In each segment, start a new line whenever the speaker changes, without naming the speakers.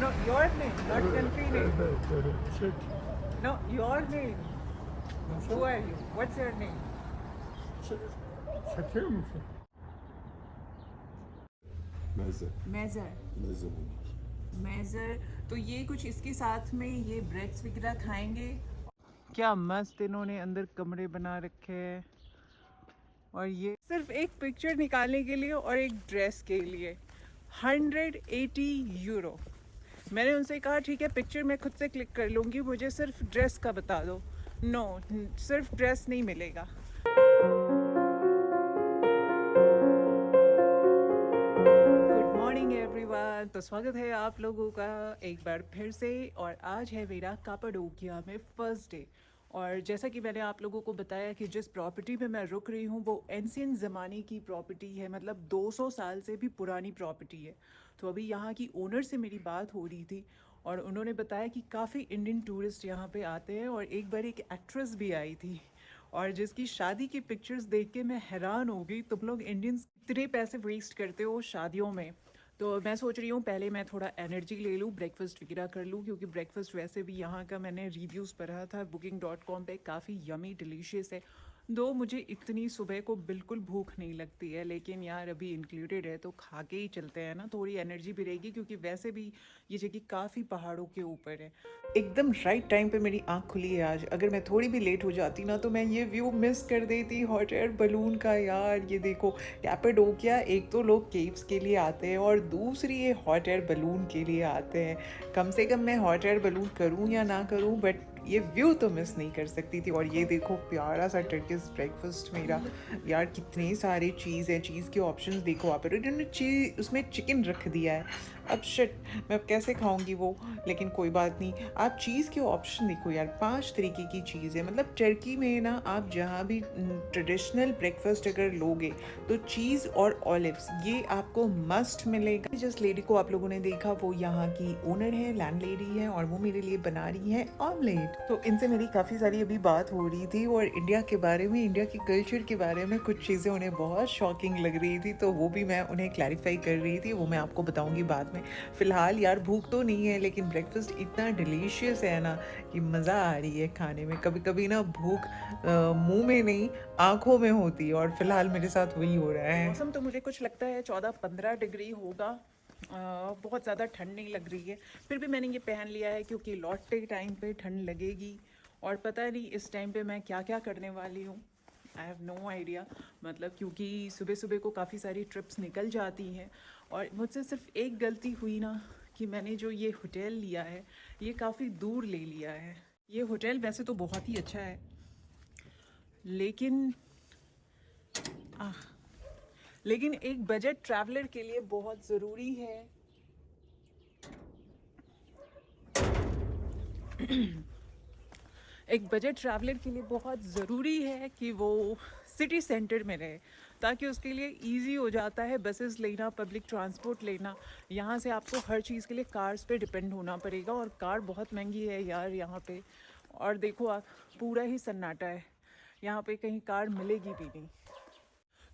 No, your name, not country name. No, your name. Who are you? What's your name? Major major. तो ये कुछ इसके साथ में ये ब्रेड्स वगैरह खाएंगे। क्या मस्त इन्होंने अंदर कमरे बना रखे हैं, और ये सिर्फ एक पिक्चर निकालने के लिए और एक ड्रेस के लिए 180 यूरो। मैंने उनसे कहा ठीक है पिक्चर मैं खुद से क्लिक कर लूँगी, मुझे सिर्फ ड्रेस का बता दो। नो, सिर्फ ड्रेस नहीं मिलेगा। गुड मॉर्निंग एवरीवन, तो स्वागत है आप लोगों का एक बार फिर से। और आज है मेरा कापाडोकिया में फर्स्ट डे। और जैसा कि मैंने आप लोगों को बताया कि जिस प्रॉपर्टी पे मैं रुक रही हूँ वो एंशियंट ज़माने की प्रॉपर्टी है, मतलब 200 साल से भी पुरानी प्रॉपर्टी है। तो अभी यहाँ की ओनर से मेरी बात हो रही थी और उन्होंने बताया कि काफ़ी इंडियन टूरिस्ट यहाँ पे आते हैं, और एक बार एक एक्ट्रेस भी आई थी और जिसकी शादी की पिक्चर्स देख के मैं हैरान हो गई। तुम लोग इंडियंस इतने पैसे वेस्ट करते हो शादियों में। तो मैं सोच रही हूँ पहले मैं थोड़ा एनर्जी ले लूँ, ब्रेकफास्ट वगैरह कर लूँ, क्योंकि ब्रेकफास्ट वैसे भी यहाँ का मैंने रिव्यूज़ पढ़ा था booking.com पे, काफ़ी यमी डिलीशियस है। दो मुझे इतनी सुबह को बिल्कुल भूख नहीं लगती है, लेकिन यार अभी इंक्लूडेड है तो खा के ही चलते हैं ना, थोड़ी एनर्जी भी रहेगी, क्योंकि वैसे भी ये जगह काफ़ी पहाड़ों के ऊपर है। एकदम राइट टाइम पे मेरी आँख खुली है आज। अगर मैं थोड़ी भी लेट हो जाती ना तो मैं ये व्यू मिस कर देती हॉट एयर बलून का। यार ये देखो, कैपाडोकिया एक तो लोग केव्स के लिए आते हैं और दूसरी ये हॉट एयर बलून के लिए आते हैं। कम से कम मैं हॉट एयर बलून करूँ या ना करूँ, बट ये व्यू तो मिस नहीं कर सकती थी। और ये देखो प्यारा सा टर्किश ब्रेकफास्ट मेरा। यार कितने सारे चीज़ है, चीज़ के ऑप्शंस देखो आप। इन्होंने चीज़ उसमें चिकन रख दिया है। अब शिट, मैं अब कैसे खाऊंगी वो, लेकिन कोई बात नहीं। आप चीज़ के ऑप्शन देखो यार, 5 तरीके की चीज़ है। मतलब टर्की में ना आप जहाँ भी ट्रेडिशनल ब्रेकफास्ट अगर लोगे तो चीज़ और ऑलिव्स ये आपको मस्ट मिलेगा। जिस लेडी को आप लोगों ने देखा वो यहाँ की ओनर है, लैंड लेडी है, और वो मेरे लिए बना रही है ऑमलेट। तो इनसे मेरी काफ़ी सारी अभी बात हो रही थी, और इंडिया के बारे में, इंडिया की कल्चर के बारे में कुछ चीज़ें उन्हें बहुत शॉकिंग लग रही थी, तो वो भी मैं उन्हें क्लैरिफाई कर रही थी। वो मैं आपको बताऊंगी बाद में। फ़िलहाल यार भूख तो नहीं है, लेकिन ब्रेकफास्ट इतना डिलीशियस है ना कि मज़ा आ रही है खाने में। कभी कभी ना भूख मुंह में नहीं आंखों में होती है, और फिलहाल मेरे साथ वही हो रहा है। मौसम तो मुझे कुछ लगता है 14-15 डिग्री होगा। बहुत ज़्यादा ठंड नहीं लग रही है, फिर भी मैंने ये पहन लिया है क्योंकि लौटते टाइम पे ठंड लगेगी। और पता नहीं इस टाइम पे मैं क्या क्या करने वाली हूँ, आई हैव नो आइडिया। मतलब क्योंकि सुबह सुबह को काफ़ी सारी ट्रिप्स निकल जाती हैं, और मुझसे सिर्फ एक गलती हुई ना कि मैंने जो ये होटल लिया है ये काफ़ी दूर ले लिया है। ये होटल वैसे तो बहुत ही अच्छा है, लेकिन लेकिन एक बजट ट्रैवलर के लिए बहुत ज़रूरी है एक बजट ट्रैवलर के लिए बहुत ज़रूरी है कि वो सिटी सेंटर में रहे, ताकि उसके लिए इजी हो जाता है बसेस लेना, पब्लिक ट्रांसपोर्ट लेना। यहाँ से आपको हर चीज़ के लिए कार्स पे डिपेंड होना पड़ेगा, और कार बहुत महंगी है यार यहाँ पे। और देखो आप, पूरा ही सन्नाटा है यहाँ पे, कहीं कार मिलेगी भी नहीं।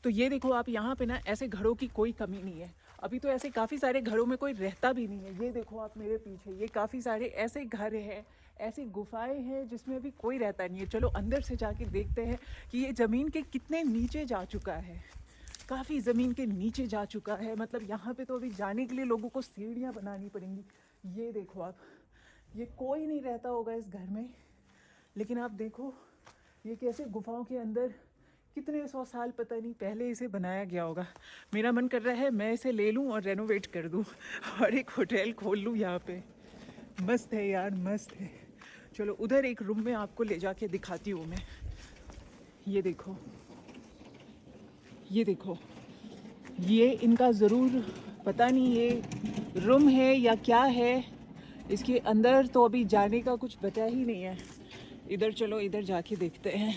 तो ये देखो आप, यहाँ पे ना ऐसे घरों की कोई कमी नहीं है। अभी तो ऐसे काफ़ी सारे घरों में कोई रहता भी नहीं है। ये देखो आप मेरे पीछे, ये काफ़ी सारे ऐसे घर हैं, ऐसी गुफाएं हैं जिसमें अभी कोई रहता नहीं है। चलो अंदर से जाके देखते हैं कि ये ज़मीन के कितने नीचे जा चुका है। काफ़ी ज़मीन के नीचे जा चुका है, मतलब यहाँ पे तो अभी जाने के लिए लोगों को सीढ़ियाँ बनानी पड़ेंगी। ये देखो आप, ये कोई नहीं रहता होगा इस घर में, लेकिन आप देखो ये कैसे गुफाओं के अंदर कितने 100 साल पता नहीं पहले इसे बनाया गया होगा। मेरा मन कर रहा है मैं इसे ले लूँ और रेनोवेट कर दूँ और एक होटल खोल लूँ यहाँ पे। मस्त है यार, मस्त है। चलो उधर एक रूम में आपको ले जाके दिखाती हूँ मैं। ये देखो, ये देखो, ये इनका ज़रूर पता नहीं ये रूम है या क्या है। इसके अंदर तो अभी जाने का कुछ बता ही नहीं है। इधर चलो, इधर जाके देखते हैं।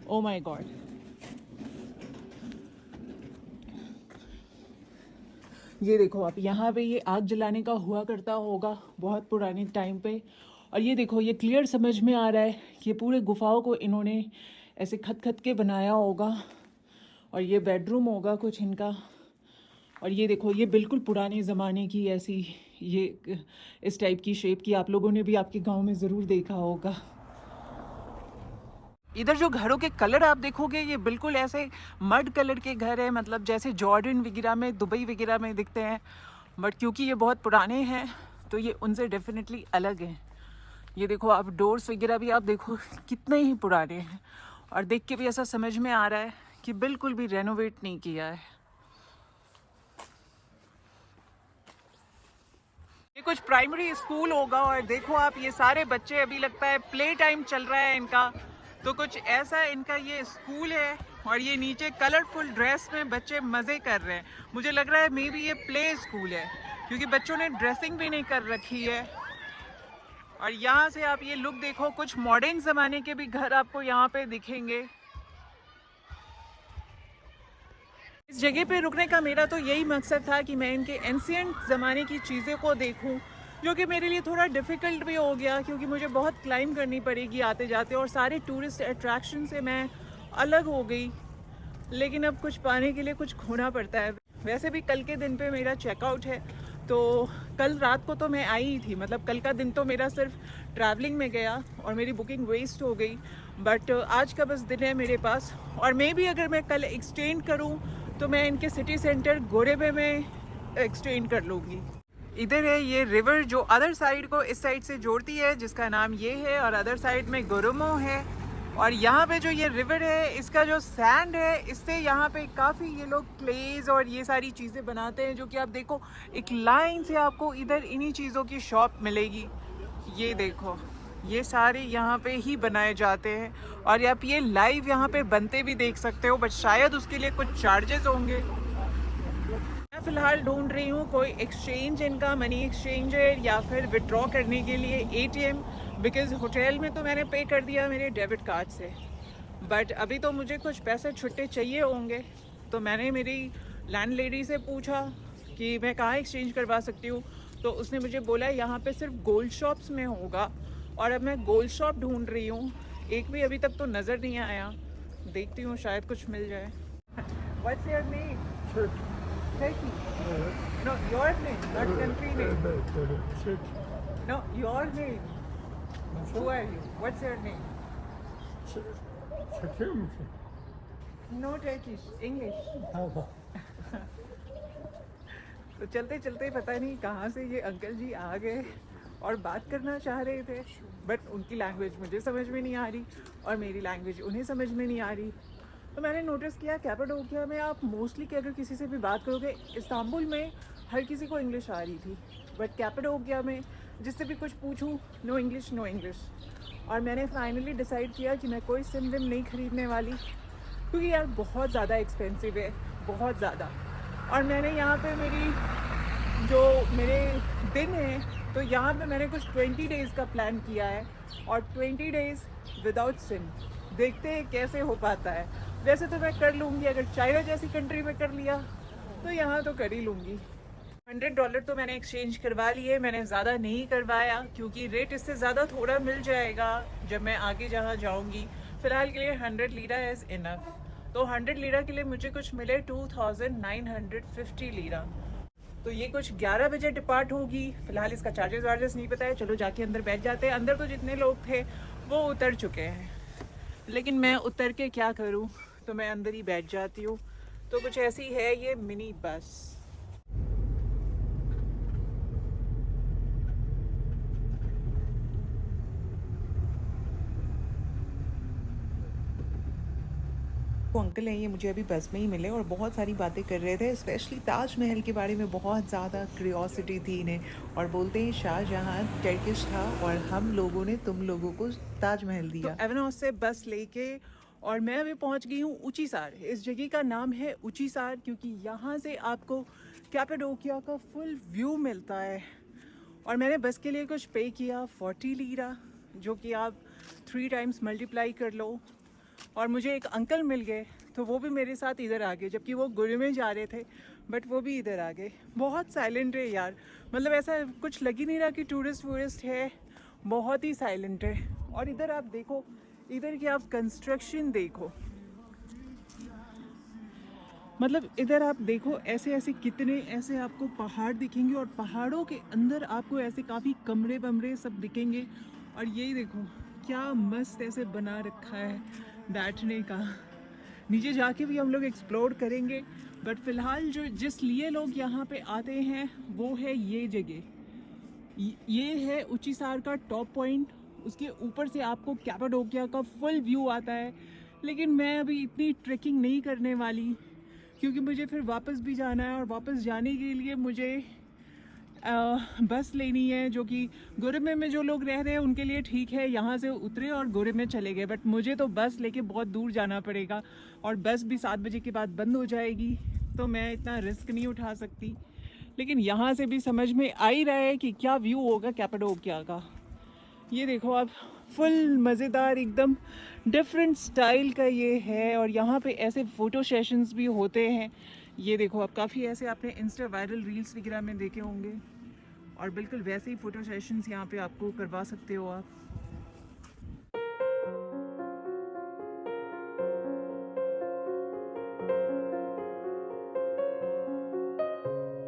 ओ माय गॉड, ये देखो आप, यहाँ पे ये आग जलाने का हुआ करता होगा बहुत पुराने टाइम पे। और ये देखो, ये क्लियर समझ में आ रहा है कि पूरे गुफाओं को इन्होंने ऐसे खत खत के बनाया होगा, और ये बेडरूम होगा कुछ इनका। और ये देखो, ये बिल्कुल पुराने ज़माने की ऐसी ये इस टाइप की शेप की आप लोगों ने भी आपके गांव में ज़रूर देखा होगा। इधर जो घरों के कलर आप देखोगे ये बिल्कुल ऐसे मड कलर के घर है, मतलब जैसे जॉर्डन वगैरह में, दुबई वगैरह में दिखते हैं, बट क्योंकि ये बहुत पुराने हैं तो ये उनसे डेफिनेटली अलग हैं। ये देखो आप, डोर्स वगैरह भी आप देखो कितने ही पुराने हैं, और देख के भी ऐसा समझ में आ रहा है कि बिल्कुल भी रेनोवेट नहीं किया है। ये कुछ प्राइमरी स्कूल होगा, और देखो आप ये सारे बच्चे, अभी लगता है प्ले टाइम चल रहा है इनका, तो कुछ ऐसा इनका ये स्कूल है। और ये नीचे कलरफुल ड्रेस में बच्चे मज़े कर रहे हैं। मुझे लग रहा है मे बी ये प्ले स्कूल है, क्योंकि बच्चों ने ड्रेसिंग भी नहीं कर रखी है। और यहाँ से आप ये लुक देखो, कुछ मॉडर्न ज़माने के भी घर आपको यहाँ पे दिखेंगे। इस जगह पे रुकने का मेरा तो यही मकसद था कि मैं इनके एंशिएंट ज़माने की चीज़ों को देखूं, जो कि मेरे लिए थोड़ा डिफ़िकल्ट भी हो गया, क्योंकि मुझे बहुत क्लाइंब करनी पड़ेगी आते जाते, और सारे टूरिस्ट अट्रैक्शन से मैं अलग हो गई। लेकिन अब कुछ पाने के लिए कुछ खोना पड़ता है। वैसे भी कल के दिन पे मेरा चेकआउट है, तो कल रात को तो मैं आई ही थी, मतलब कल का दिन तो मेरा सिर्फ ट्रैवलिंग में गया और मेरी बुकिंग वेस्ट हो गई। बट आज का बस दिन है मेरे पास, और मे भी अगर मैं कल एक्सटेंड करूं तो मैं इनके सिटी सेंटर गोरेबे में एक्सटेंड कर लूँगी। इधर है ये रिवर जो अदर साइड को इस साइड से जोड़ती है, जिसका नाम ये है, और अदर साइड में गोरुमो है। और यहाँ पे जो ये रिवर है, इसका जो सैंड है, इससे यहाँ पे काफ़ी ये लोग क्लेज और ये सारी चीज़ें बनाते हैं, जो कि आप देखो एक लाइन से आपको इधर इन्हीं चीज़ों की शॉप मिलेगी। ये देखो, ये सारे यहाँ पे ही बनाए जाते हैं, और आप ये लाइव यहाँ पे बनते भी देख सकते हो, बट शायद उसके लिए कुछ चार्जेस होंगे। मैं फ़िलहाल ढूंढ रही हूँ कोई एक्सचेंज, इनका मनी एक्सचेंज है या फिर विड्रॉ करने के लिए एटीएम, बिकॉज़ होटल में तो मैंने पे कर दिया मेरे डेबिट कार्ड से, बट अभी तो मुझे कुछ पैसे छुट्टे चाहिए होंगे। तो मैंने मेरी लैंडलेडी से पूछा कि मैं कहाँ एक्सचेंज करवा सकती हूँ, तो उसने मुझे बोला यहाँ पे सिर्फ गोल्ड शॉप्स में होगा, और अब मैं गोल्ड शॉप ढूंढ रही हूँ, एक भी अभी तक तो नज़र नहीं आया। देखती हूँ शायद कुछ मिल जाए। What's your name? Turkey. No, your name, not country name. No, your name. Who are you? What's your name? No Turkish, English. तो चलते चलते पता नहीं कहाँ से ये अंकल जी आ गए और बात करना चाह रहे थे, बट उनकी लैंग्वेज मुझे समझ में नहीं आ रही और मेरी लैंग्वेज उन्हें समझ में नहीं आ रही। तो मैंने नोटिस किया कैपाडोकिया में आप मोस्टली कि अगर किसी से भी बात करोगे, इस्तांबुल में हर किसी को इंग्लिश आ रही थी, बट कैपाडोकिया में जिससे भी कुछ पूछूं, नो इंग्लिश नो इंग्लिश। और मैंने फाइनली डिसाइड किया कि मैं कोई सिम विम नहीं ख़रीदने वाली, क्योंकि यार बहुत ज़्यादा एक्सपेंसिव है, बहुत ज़्यादा। और मैंने यहाँ पे जो मेरे दिन हैं, तो यहाँ पे मैंने कुछ 20 डेज़ का प्लान किया है, और 20 डेज़ विदाउट सिम, देखते हैं कैसे हो पाता है। वैसे तो मैं कर लूँगी, अगर चाइना जैसी कंट्री में कर लिया तो यहाँ तो कर ही लूँगी। $100 तो मैंने एक्सचेंज करवा लिए, मैंने ज़्यादा नहीं करवाया, क्योंकि रेट इससे ज़्यादा थोड़ा मिल जाएगा जब मैं आगे जहाँ जाऊँगी। फ़िलहाल के लिए 100 लीरा इज़ इनफ। तो 100 लीरा के लिए मुझे कुछ मिले 2950 लीरा। तो ये कुछ 11 बजे डिपार्ट होगी। फ़िलहाल इसका चार्जेस वार्जेस नहीं पता है। चलो जाके अंदर बैठ जाते हैं। अंदर तो जितने लोग थे वो उतर चुके हैं, लेकिन मैं उतर के क्या करूं, तो मैं अंदर ही बैठ जाती हूँ। तो कुछ ऐसी है ये मिनी बस। वो अंकल हैं, ये मुझे अभी बस में ही मिले और बहुत सारी बातें कर रहे थे, स्पेशली ताजमहल के बारे में बहुत ज़्यादा क्यूरियोसिटी थी इन्हें। और बोलते हैं शाहजहां टर्किश था और हम लोगों ने तुम लोगों को ताजमहल दिया। तो एवेनॉस से बस लेके और मैं अभी पहुंच गई हूँ ऊंचीसार। इस जगह का नाम है ऊंचीसार क्योंकि यहाँ से आपको कैपाडोकिया का फुल व्यू मिलता है। और मैंने बस के लिए कुछ पे किया 40 लीरा, जो कि आप 3 टाइम्स मल्टीप्लाई कर लो। और मुझे एक अंकल मिल गए, तो वो भी मेरे साथ इधर आ गए, जबकि वो गुरु में जा रहे थे, बट वो भी इधर आ गए। बहुत साइलेंट है यार, मतलब ऐसा कुछ लग ही नहीं रहा कि टूरिस्ट वूरिस्ट है, बहुत ही साइलेंट है। और इधर आप देखो, इधर की आप कंस्ट्रक्शन देखो, मतलब इधर आप देखो, ऐसे ऐसे कितने ऐसे आपको पहाड़ दिखेंगे और पहाड़ों के अंदर आपको ऐसे काफ़ी कमरे वमरे सब दिखेंगे। और यही देखो क्या मस्त ऐसे बना रखा है बैठने का। नीचे जाके भी हम लोग एक्सप्लोर करेंगे, बट फ़िलहाल जो जिस लिए लोग यहाँ पे आते हैं वो है ये जगह। ये है ऊंचीसार का टॉप पॉइंट। उसके ऊपर से आपको कैपाडोकिया का फुल व्यू आता है। लेकिन मैं अभी इतनी ट्रेकिंग नहीं करने वाली, क्योंकि मुझे फिर वापस भी जाना है और वापस जाने के लिए मुझे बस लेनी है, जो कि गोरेमे में जो लोग रह रहे हैं उनके लिए ठीक है, यहाँ से उतरे और गोरेमे चले गए। बट मुझे तो बस लेके बहुत दूर जाना पड़ेगा और बस भी 7 बजे के बाद बंद हो जाएगी, तो मैं इतना रिस्क नहीं उठा सकती। लेकिन यहाँ से भी समझ में आ ही रहा है कि क्या व्यू होगा कैपाडोकिया का। ये देखो आप, फुल मज़ेदार एकदम डिफरेंट स्टाइल का ये है। और यहाँ पे ऐसे फ़ोटो सेशंस भी होते हैं। ये देखो आप, काफ़ी ऐसे आपने इंस्टा वायरल रील्स वगैरह में देखे होंगे, और बिल्कुल वैसे ही फ़ोटो सेशंस यहाँ पे आपको करवा सकते हो आप।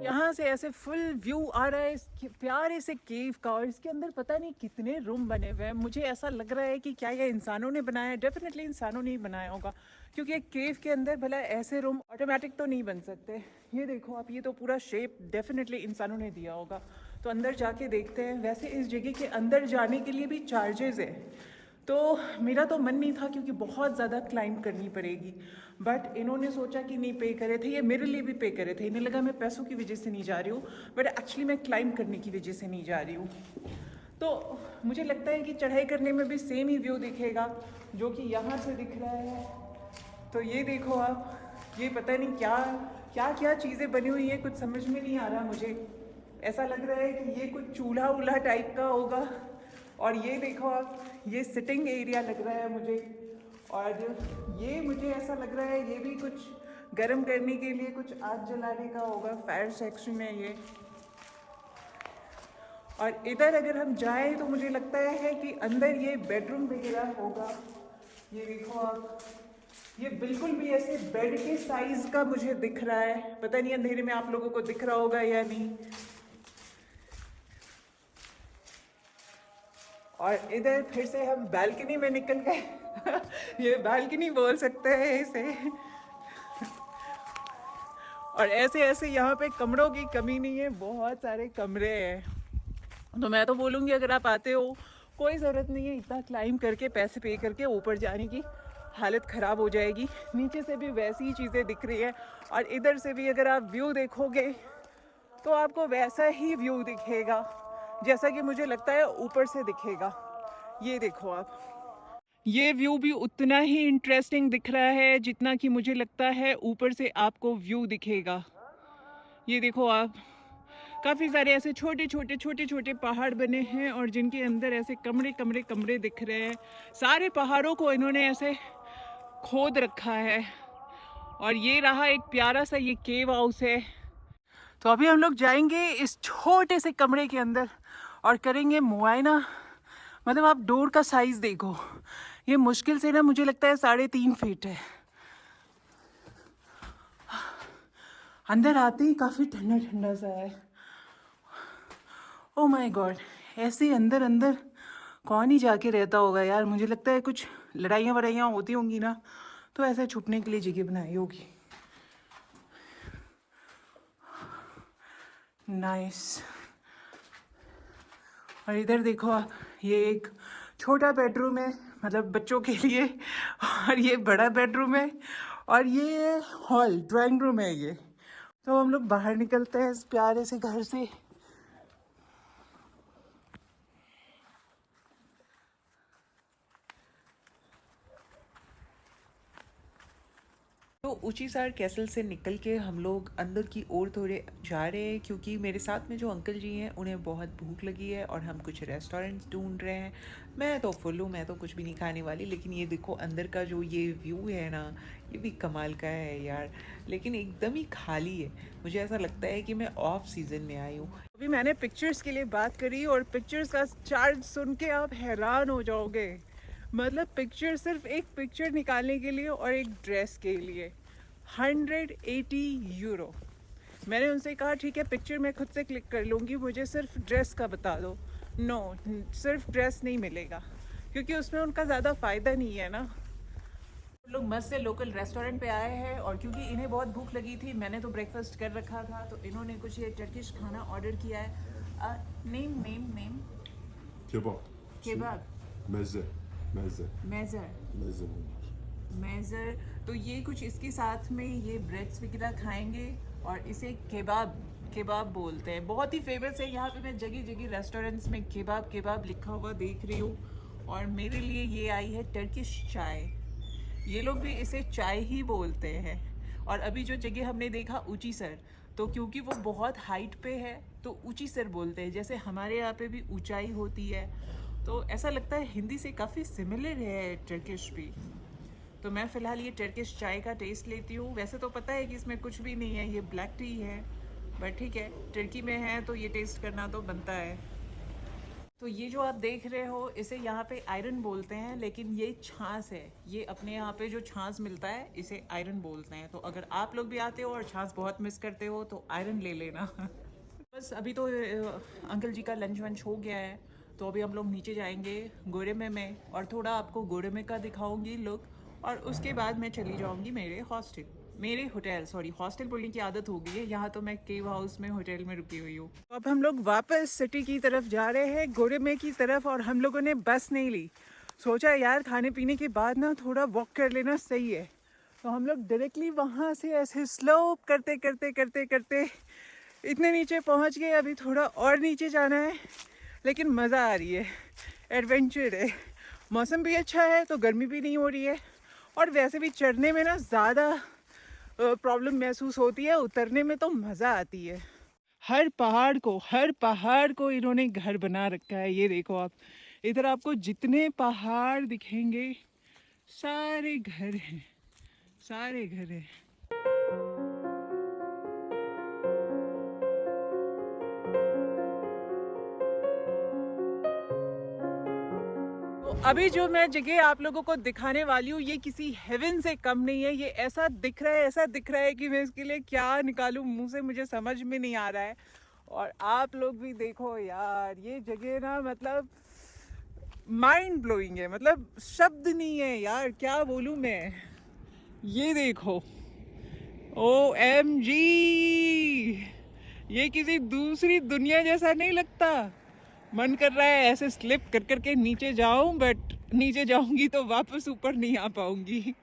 यहाँ से ऐसे फुल व्यू आ रहा है इस प्यारे से केव का, और इसके अंदर पता नहीं कितने रूम बने हुए हैं। मुझे ऐसा लग रहा है कि क्या ये इंसानों ने बनाया है। डेफिनेटली इंसानों ने ही बनाया होगा, क्योंकि एक केव के अंदर भला ऐसे रूम ऑटोमेटिक तो नहीं बन सकते। ये देखो आप, ये तो पूरा शेप डेफिनेटली इंसानों ने दिया होगा। तो अंदर जाके देखते हैं। वैसे इस जगह के अंदर जाने के लिए भी चार्जेस है, तो मेरा तो मन नहीं था क्योंकि बहुत ज़्यादा क्लाइंब करनी पड़ेगी। बट इन्होंने सोचा कि नहीं, पे करे थे, ये मेरे लिए भी पे करे थे। इन्हें लगा मैं पैसों की वजह से नहीं जा रही हूँ, बट एक्चुअली मैं क्लाइंब करने की वजह से नहीं जा रही हूँ। तो मुझे लगता है कि चढ़ाई करने में भी सेम ही व्यू दिखेगा जो कि यहाँ से दिख रहा है। तो ये देखो आप, ये पता नहीं क्या क्या क्या चीज़ें बनी हुई हैं, कुछ समझ में नहीं आ रहा मुझे। ऐसा लग रहा है कि ये कुछ चूल्हा वूल्हा टाइप का होगा। और ये देखो आप, ये सिटिंग एरिया लग रहा है मुझे। और ये मुझे ऐसा लग रहा है ये भी कुछ गर्म करने के लिए कुछ आग जलाने का होगा, फायर सेक्शन है ये। और इधर अगर हम जाएं तो मुझे लगता है कि अंदर ये बेडरूम वगैरह होगा। ये देखो आप, ये बिल्कुल भी ऐसे बेड के साइज का मुझे दिख रहा है। पता नहीं अंधेरे में आप लोगों को दिख रहा होगा या नहीं। और इधर फिर से हम बालकनी में निकल गए। ये बालकनी बोल सकते हैं इसे। और ऐसे ऐसे यहाँ पे कमरों की कमी नहीं है, बहुत सारे कमरे हैं। तो मैं तो बोलूँगी अगर आप आते हो, कोई ज़रूरत नहीं है इतना क्लाइंब करके पैसे पे करके ऊपर जाने की, हालत ख़राब हो जाएगी। नीचे से भी वैसी ही चीज़ें दिख रही है, और इधर से भी अगर आप व्यू देखोगे तो आपको वैसा ही व्यू दिखेगा जैसा कि मुझे लगता है ऊपर से दिखेगा। ये देखो आप, ये व्यू भी उतना ही इंटरेस्टिंग दिख रहा है जितना कि मुझे लगता है ऊपर से आपको व्यू दिखेगा। ये देखो आप, काफ़ी सारे ऐसे छोटे छोटे पहाड़ बने हैं और जिनके अंदर ऐसे कमरे कमरे कमरे दिख रहे हैं। सारे पहाड़ों को इन्होंने ऐसे खोद रखा है। और ये रहा एक प्यारा सा ये केव हाउस है। तो अभी हम लोग जाएंगे इस छोटे से कमरे के अंदर और करेंगे मुआयना। मतलब आप डोर का साइज़ देखो, ये मुश्किल से ना मुझे लगता है 3.5 फीट है। अंदर आते ही काफ़ी ठंडा ठंडा सा है। ओ माय गॉड, ऐसे अंदर अंदर कौन ही जाके रहता होगा यार। मुझे लगता है कुछ लड़ाइयाँ वड़ाइयाँ होती होंगी ना, तो ऐसे छुपने के लिए जगह बनाई होगी। नाइस। और इधर देखो आप, ये एक छोटा बेडरूम है, मतलब बच्चों के लिए, और ये बड़ा बेडरूम है, और ये हॉल ड्राइंग रूम है ये। तो हम लोग बाहर निकलते हैं इस प्यारे से घर से। तो ऊंचीसार कैसल से निकल के हम लोग अंदर की ओर थोड़े जा रहे हैं, क्योंकि मेरे साथ में जो अंकल जी हैं उन्हें बहुत भूख लगी है और हम कुछ रेस्टोरेंट्स ढूंढ रहे हैं। मैं तो फुल हूँ, मैं तो कुछ भी नहीं खाने वाली। लेकिन ये देखो अंदर का जो ये व्यू है ना, ये भी कमाल का है यार। लेकिन एकदम ही खाली है, मुझे ऐसा लगता है कि मैं ऑफ सीज़न में आई हूँ। अभी मैंने पिक्चर्स के लिए बात करी और पिक्चर्स का चार्ज सुन के आप हैरान हो जाओगे। मतलब पिक्चर, सिर्फ एक पिक्चर निकालने के लिए और एक ड्रेस के लिए 180 यूरो। मैंने उनसे कहा ठीक है पिक्चर मैं खुद से क्लिक कर लूँगी, मुझे सिर्फ ड्रेस का बता दो। नो, सिर्फ ड्रेस नहीं मिलेगा क्योंकि उसमें उनका ज़्यादा फ़ायदा नहीं है ना। लोग मस्त से लोकल रेस्टोरेंट पे आए हैं और क्योंकि इन्हें बहुत भूख लगी थी, मैंने तो ब्रेकफास्ट कर रखा था, तो इन्होंने कुछ ये टर्किश खाना ऑर्डर किया है। Name name name
Kebap.
केबाब,
Meze. Meze.
Measure
Meze bunlar.
Measure. तो ये कुछ इसके साथ में ये ब्रेड्स वगैरह खाएंगे और इसे केबाब केबाब बोलते हैं, बहुत ही फेमस है यहाँ पे। मैं जगह जगह रेस्टोरेंट्स में केबाब केबाब लिखा हुआ देख रही हूँ। और मेरे लिए ये आई है टर्किश चाय, ये लोग भी इसे चाय ही बोलते हैं। और अभी जो जगह हमने देखा ऊंची सर, तो क्योंकि वो बहुत हाइट पे है तो ऊंची सर बोलते हैं, जैसे हमारे यहाँ पे भी ऊंचाई होती है। तो ऐसा लगता है हिंदी से काफ़ी सिमिलर है टर्किश भी। तो मैं फ़िलहाल ये टर्किश चाय का टेस्ट लेती हूँ। वैसे तो पता है कि इसमें कुछ भी नहीं है, ये ब्लैक टी है, बट ठीक है टर्की में है तो ये टेस्ट करना तो बनता है। तो ये जो आप देख रहे हो इसे यहाँ पे आयरन बोलते हैं, लेकिन ये छाछ है। ये अपने यहाँ पे जो छाछ मिलता है इसे आयरन बोलते हैं। तो अगर आप लोग भी आते हो और छाछ बहुत मिस करते हो तो आयरन ले लेना। बस अभी तो अंकल जी का लंच वंच हो गया है, तो अभी हम लोग नीचे जाएंगे गोरेमे में और थोड़ा आपको गोरेमे का दिखाऊंगी लुक, और उसके बाद मैं चली जाऊंगी मेरे होटल। सॉरी, हॉस्टल बोलने की आदत हो गई है, यहाँ तो मैं केव हाउस में होटल में रुकी हुई हूँ। अब हम लोग वापस सिटी की तरफ जा रहे हैं, गोरेमे की तरफ, और हम लोगों ने बस नहीं ली। सोचा यार खाने पीने के बाद ना थोड़ा वॉक कर लेना सही है, तो हम लोग डायरेक्टली वहाँ से ऐसे स्लोप करते करते करते करते इतने नीचे पहुँच गए। अभी थोड़ा और नीचे जाना है, लेकिन मज़ा आ रही है, एडवेंचर है। मौसम भी अच्छा है तो गर्मी भी नहीं हो रही है, और वैसे भी चढ़ने में ना ज़्यादा प्रॉब्लम महसूस होती है, उतरने में तो मज़ा आती है। हर पहाड़ को इन्होंने घर बना रखा है। ये देखो आप, इधर आपको जितने पहाड़ दिखेंगे सारे घर हैं, सारे घर हैं। अभी जो मैं जगह आप लोगों को दिखाने वाली हूँ ये किसी हेवन से कम नहीं है। ये ऐसा दिख रहा है कि मैं इसके लिए क्या निकालूं मुंह से, मुझे समझ में नहीं आ रहा है। और आप लोग भी देखो यार, ये जगह ना मतलब माइंड ब्लोइंग है, मतलब शब्द नहीं है यार, क्या बोलूं मैं। ये देखो, OMG, ये किसी दूसरी दुनिया जैसा नहीं लगता। मन कर रहा है ऐसे स्लिप कर करके नीचे जाऊं, बट नीचे जाऊंगी तो वापस ऊपर नहीं आ पाऊंगी।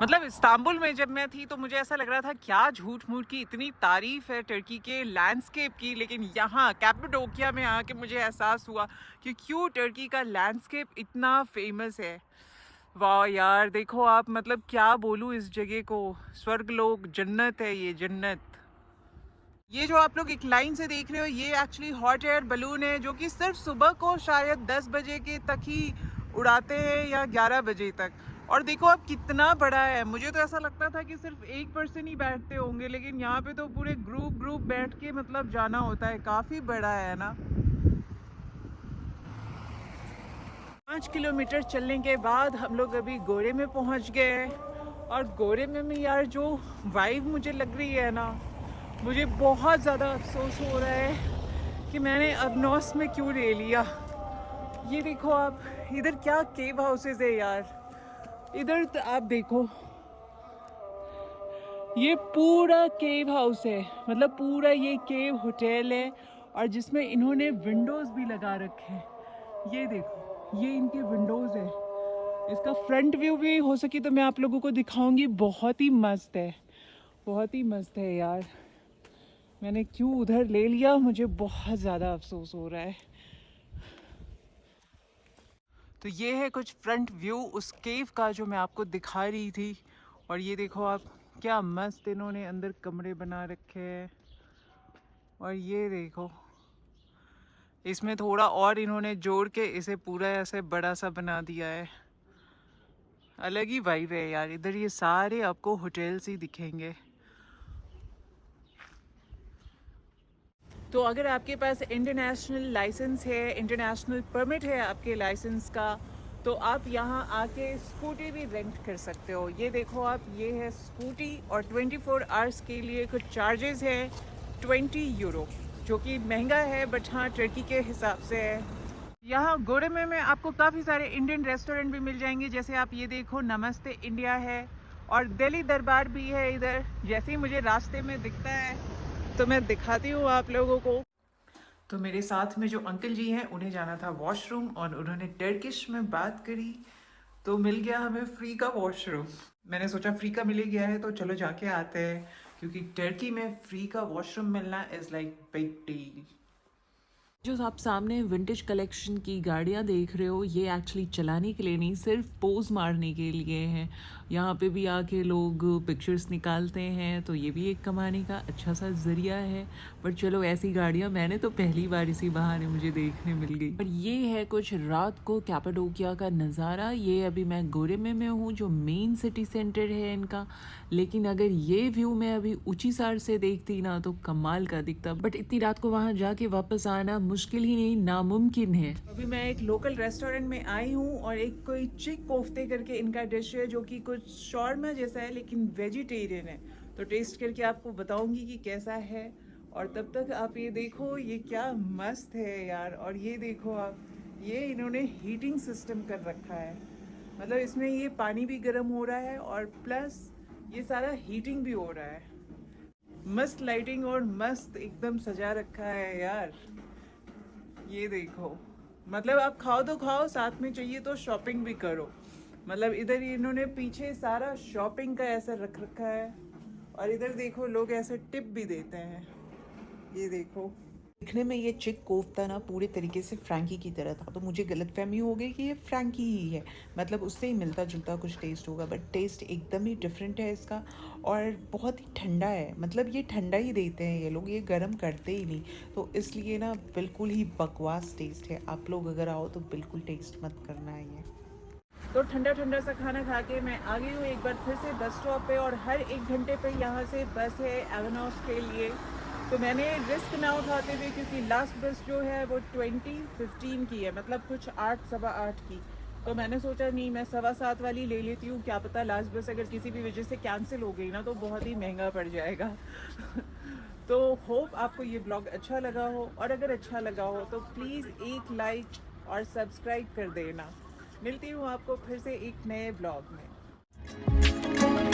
मतलब इस्तांबुल में जब मैं थी तो मुझे ऐसा लग रहा था क्या झूठ मूठ की इतनी तारीफ है टर्की के लैंडस्केप की, लेकिन यहाँ कैपाडोकिया में आके मुझे एहसास हुआ कि क्यों टर्की का लैंडस्केप इतना फेमस है। वाह यार देखो आप, मतलब क्या बोलूँ इस जगह को, स्वर्गलोक, जन्नत है ये, जन्नत। ये जो आप लोग एक लाइन से देख रहे हो ये एक्चुअली हॉट एयर बलून है, जो कि सिर्फ सुबह को शायद 10 बजे के तक ही उड़ाते हैं या 11 बजे तक। और देखो अब कितना बड़ा है, मुझे तो ऐसा लगता था कि सिर्फ एक पर्सन ही बैठते होंगे, लेकिन यहाँ पे तो पूरे ग्रुप बैठ के मतलब जाना होता है, काफ़ी बड़ा है ना। 5 किलोमीटर चलने के बाद हम लोग अभी गोरे में पहुँच गए। और गोरे में यार जो वाइब मुझे लग रही है ना, मुझे बहुत ज़्यादा अफसोस हो रहा है कि मैंने अबनॉस में क्यों ले लिया। ये देखो आप, इधर क्या केव हाउसेस है यार, इधर तो आप देखो, ये पूरा केव हाउस है, मतलब पूरा ये केव होटल है, और जिसमें इन्होंने विंडोज़ भी लगा रखे हैं। ये देखो, ये इनके विंडोज़ है। इसका फ्रंट व्यू भी हो सके तो मैं आप लोगों को दिखाऊंगी, बहुत ही मस्त है, बहुत ही मस्त है यार। मैंने क्यों उधर ले लिया, मुझे बहुत ज़्यादा अफसोस हो रहा है। तो ये है कुछ फ्रंट व्यू उस केव का जो मैं आपको दिखा रही थी। और ये देखो आप, क्या मस्त इन्होंने अंदर कमरे बना रखे हैं। और ये देखो, इसमें थोड़ा और इन्होंने जोड़ के इसे पूरा ऐसे बड़ा सा बना दिया है। अलग ही वाइब है यार, इधर ये सारे आपको होटल्स ही दिखेंगे। तो अगर आपके पास इंटरनेशनल लाइसेंस है, इंटरनेशनल परमिट है आपके लाइसेंस का, तो आप यहाँ आके स्कूटी भी रेंट कर सकते हो। ये देखो आप, ये है स्कूटी और 24 आवर्स के लिए कुछ चार्जेस है 20 यूरो, जो कि महंगा है बट हाँ टर्की के हिसाब से है। यहाँ गोरेमे में आपको काफ़ी सारे इंडियन रेस्टोरेंट भी मिल जाएंगे, जैसे आप ये देखो नमस्ते इंडिया है और दिल्ली दरबार भी है इधर, जैसे ही मुझे रास्ते में दिखता है तो मैं दिखाती हूँ आप लोगों को। तो मेरे साथ में जो अंकल जी हैं उन्हें जाना था वॉशरूम और उन्होंने टर्किश में बात करी तो मिल गया हमें फ्री का वॉशरूम। मैंने सोचा फ्री का मिल गया है तो चलो जाके आते हैं, क्योंकि टर्की में फ्री का वॉशरूम मिलना इज़ लाइक बिग डील। जो आप सामने विंटेज कलेक्शन की गाड़ियाँ देख रहे हो, ये एक्चुअली चलाने के लिए नहीं, सिर्फ पोज मारने के लिए हैं। यहाँ पे भी आके लोग पिक्चर्स निकालते हैं, तो ये भी एक कमाने का अच्छा सा ज़रिया है। बट चलो ऐसी गाड़ियाँ मैंने तो पहली बार इसी बहाने मुझे देखने मिल गई। पर ये है कुछ रात को कैपाडोकिया का नज़ारा। ये अभी मैं गोरेमे में हूँ, जो मेन सिटी सेंटर है इनका, लेकिन अगर ये व्यू मैं अभी ऊंचीसार से देखती ना तो कमाल का दिखता। बट इतनी रात को वहाँ जाके वापस आना मुश्किल ही नहीं, नामुमकिन है। अभी मैं एक लोकल रेस्टोरेंट में आई हूँ और एक कोई चिक कोफ्ते करके इनका डिश है, जो कि कुछ शॉर्मा जैसा है लेकिन वेजिटेरियन है। तो टेस्ट करके आपको बताऊंगी कि कैसा है। और तब तक आप ये देखो, ये क्या मस्त है यार। और ये देखो आप, ये इन्होंने हीटिंग सिस्टम कर रखा है, मतलब इसमें ये पानी भी गर्म हो रहा है और प्लस ये सारा हीटिंग भी हो रहा है। मस्त लाइटिंग और मस्त एकदम सजा रखा है यार। ये देखो, मतलब आप खाओ तो खाओ, साथ में चाहिए तो शॉपिंग भी करो। मतलब इधर इन्होंने पीछे सारा शॉपिंग का ऐसा रख रखा है और इधर देखो लोग ऐसे टिप भी देते हैं। ये देखो, दिखने में ये चिक कोफ्ता ना पूरे तरीके से फ्रैंकी की तरह था, तो मुझे गलतफहमी हो गई कि ये फ्रैंकी ही है, मतलब उससे ही मिलता जुलता कुछ टेस्ट होगा। बट टेस्ट एकदम ही डिफरेंट है इसका और बहुत ही ठंडा है। मतलब ये ठंडा ही देते हैं ये लोग, ये गर्म करते ही नहीं, तो इसलिए ना बिल्कुल ही बकवास टेस्ट है। आप लोग अगर आओ तो बिल्कुल टेस्ट मत करना है ये। तो ठंडा ठंडा सा खाना खा के मैं आ गई हूँ एक बार फिर से बस स्टॉप पे, और हर 1 घंटे पे यहाँ से बस है एवेनॉस के लिए। तो मैंने रिस्क ना उठाते हुए, क्योंकि लास्ट बस जो है वो 20:15 की है, मतलब कुछ 8 सवा 8 की, तो मैंने सोचा नहीं, मैं 7:15 वाली ले लेती हूँ। क्या पता लास्ट बस अगर किसी भी वजह से कैंसिल हो गई ना तो बहुत ही महंगा पड़ जाएगा। तो होप आपको ये ब्लॉग अच्छा लगा हो, और अगर अच्छा लगा हो तो प्लीज़ एक लाइक और सब्सक्राइब कर देना। मिलती हूँ आपको फिर से एक नए ब्लॉग में।